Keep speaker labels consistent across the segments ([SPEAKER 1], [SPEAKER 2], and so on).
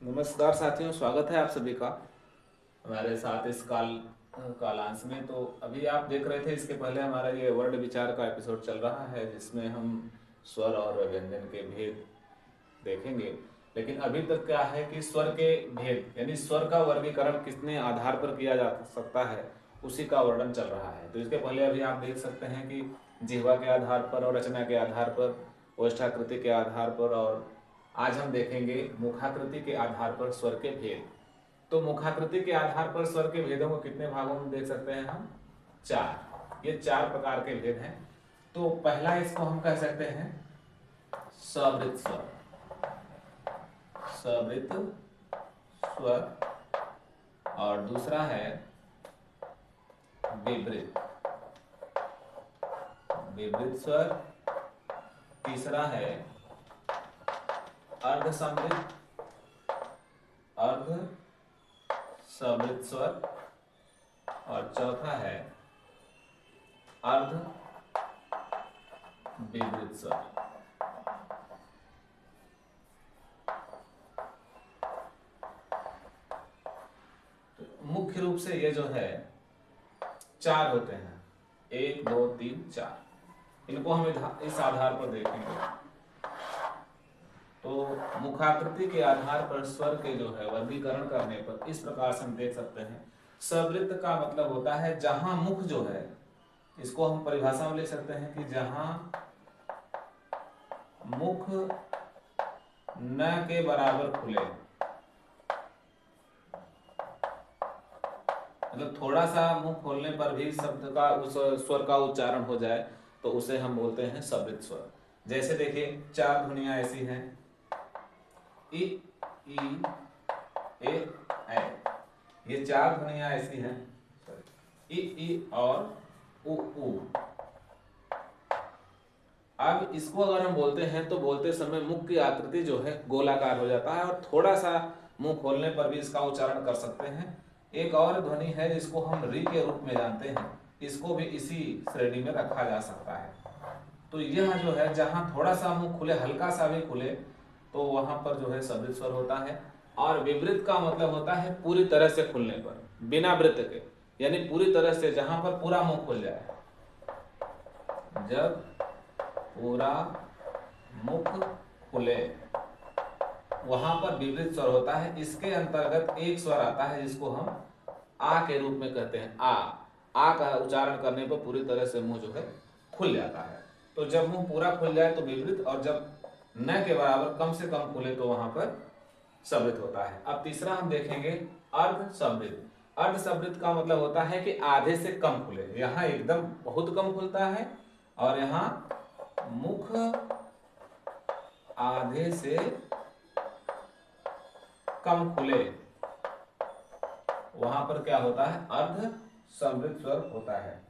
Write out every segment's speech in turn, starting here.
[SPEAKER 1] नमस्कार साथियों, स्वागत है आप सभी का हमारे साथ इस कालांश में। तो अभी आप देख रहे थे, इसके पहले हमारा ये वर्ड विचार का एपिसोड चल रहा है जिसमें हम स्वर और व्यंजन के भेद देखेंगे। लेकिन अभी तक क्या है कि स्वर के भेद यानी स्वर का वर्गीकरण कितने आधार पर किया जा सकता है उसी का वर्णन चल रहा है। तो इसके पहले अभी आप देख सकते हैं कि जिह्वा के आधार पर और रचना के आधार पर, ओष्ठाकृति के आधार पर, और आज हम देखेंगे मुखाकृति के आधार पर स्वर के भेद। तो मुखाकृति के आधार पर स्वर के भेदों को कितने भागों में देख सकते हैं हम? चार। ये चार प्रकार के भेद हैं। तो पहला इसको हम कह सकते हैं सवृत स्वर। सवृत स्वर। और दूसरा है विवृत। विवृत स्वर। तीसरा है अर्ध समृत। अर्ध समृत स्वर। और चौथा है अर्ध विवृत स्वर। तो मुख्य रूप से ये जो है चार होते हैं, 1 2 3 4। इनको हम इस आधार पर देखेंगे। तो मुखाकृति के आधार पर स्वर के जो है वर्गीकरण करने पर इस प्रकार से हम देख सकते हैं। सवृत्त का मतलब होता है जहां मुख जो है, इसको हम परिभाषा में ले सकते हैं कि जहां मुख न के बराबर खुले, मतलब थोड़ा सा मुंह खोलने पर भी शब्द का उस स्वर का उच्चारण हो जाए तो उसे हम बोलते हैं सवृत स्वर। जैसे देखिए, चार ध्वनियां ऐसी हैं, इ, ई, ए। ये चार ध्वनियां ऐसी हैं, इ और उ। अब इसको अगर हम बोलते हैं तो बोलते समय मुख की आकृति जो है गोलाकार हो जाता है और थोड़ा सा मुंह खोलने पर भी इसका उच्चारण कर सकते हैं। एक और ध्वनि है जिसको हम री के रूप में जानते हैं, इसको भी इसी श्रेणी में रखा जा सकता है। तो यह जो है जहां थोड़ा सा मुंह खुले, हल्का सा भी खुले, तो वहां पर जो है सवृत स्वर होता है। और विवृत का मतलब होता है पूरी तरह से खुलने पर, बिना वृत्त के, यानी पूरी तरह से जहां पर पूरा मुंह खुल जाए। जब पूरा मुख खुले वहां पर विवृत स्वर होता है। इसके अंतर्गत एक स्वर आता है जिसको हम आ के रूप में कहते हैं, आ का उच्चारण करने पर पूरी तरह से मुंह जो है खुल जाता है। तो जब मुंह पूरा खुल जाए तो विवृत, और जब न के बराबर कम से कम खुले तो वहां पर सवृत होता है। अब तीसरा हम देखेंगे अर्ध समृत। अर्ध समृत का मतलब होता है कि आधे से कम खुले। यहाँ एकदम बहुत कम खुलता है और यहाँ मुख आधे से कम खुले, वहां पर क्या होता है? अर्ध समृत स्वर होता है।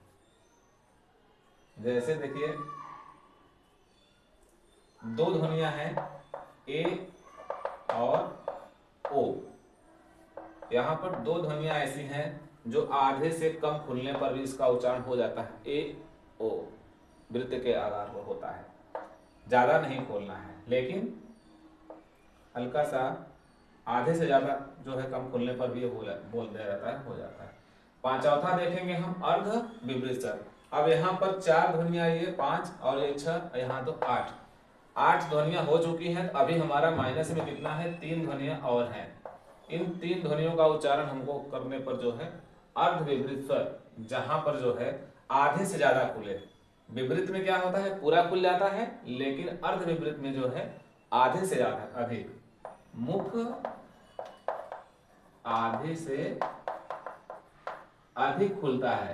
[SPEAKER 1] जैसे देखिए, दो ध्वनियां हैं, ए और ओ। यहां पर दो ध्वनियां ऐसी हैं जो आधे से कम खुलने पर भी इसका उच्चारण हो जाता है, ए ओ। वृत्त के आधार पर होता है, ज्यादा नहीं खोलना है, लेकिन हल्का सा आधे से ज्यादा जो है कम खुलने पर भी बोल दिया जाता है, हो जाता है। चौथा देखेंगे हम अर्ध विवृत स्वर। अब यहाँ पर चार ध्वनियां, ये 5 और ये 6, यहाँ तो 8। 8 ध्वनियां हो चुकी हैं। तो अभी हमारा माइनस में कितना है? 3 ध्वनियां और हैं। इन 3 ध्वनियों का उच्चारण हमको करने पर जो है अर्ध विवृत स्वर, जहां पर जो है आधे से ज्यादा खुले। विवृत में क्या होता है? पूरा खुल जाता है, लेकिन अर्ध विवृत में जो है आधे से ज्यादा अधिक, मुख आधे से अधिक खुलता है,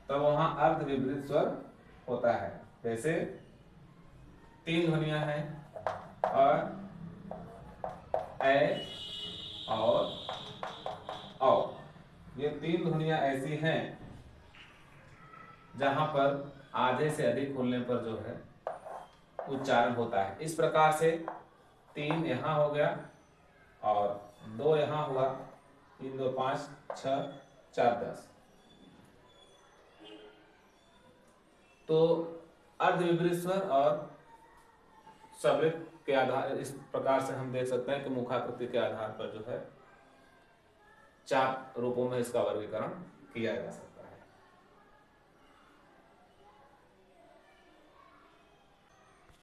[SPEAKER 1] तब वहां अर्ध विपरीत स्वर होता है। जैसे 3 ध्वनियां हैं, और ए और औ। ये 3 ध्वनियां ऐसी हैं जहां पर आधे से अधिक खुलने पर जो है उच्चारण होता है। इस प्रकार से 3 यहां हो गया और 2 यहां हुआ, 3 2 5 6 4 10। तो अर्ध विपरीत स्वर और सवृत्त के आधार, इस प्रकार से हम देख सकते हैं कि मुखाकृति के आधार पर जो है 4 रूपों में इसका वर्गीकरण किया जा सकता है।